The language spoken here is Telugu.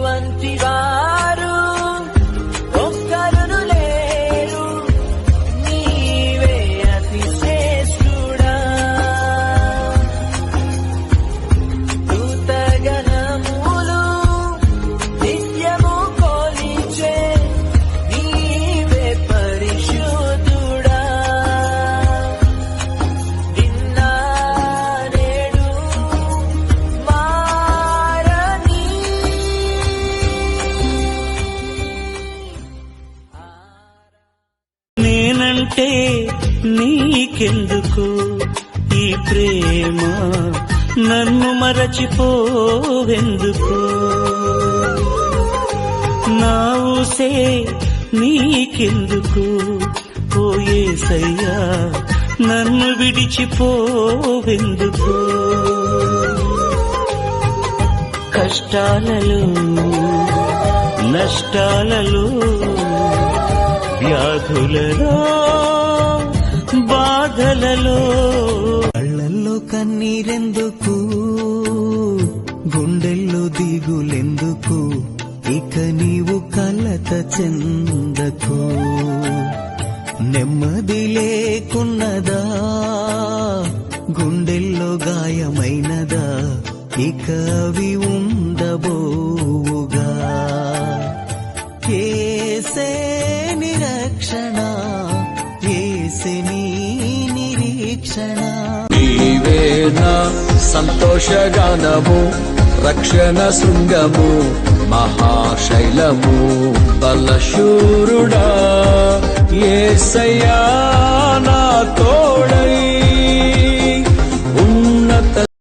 వంటి వారు ఒక్కరును లేరు, నీవే అతి శ్రేష్ఠుడా. దూతగణములు నిత్యము కొలిచే నీవే పరిశుద్ధుడా. నిన్న నేడు మారని నేనంటే నీకెందుకు ఈ ప్రేమ, నన్ను మరచిపోవెందుకు? నా ఊసే నీకెందుకు ఓ యేసయ్యా, నన్ను విడిచిపోవెందుకు? కష్టాలలో నష్టాలలో వ్యాధులలో బాధలలో కళ్ళల్లో కన్నీరెందుకు, గుండెల్లో దిగులెందుకు? ఇక నీవు కలత చెందకు. నెమ్మది లేకున్నదా, గుండెల్లో గాయమైనదా? ఇక అవి ఉండబోవుగా. ఏసే నిరక్షణ, ఏసే నీ నిరీక్షణ. నీవే నా సంతోషగానము, రక్షణ శృంగము, మహాశైలము, బలశూరుడా. యేసయ్యా నా తోడై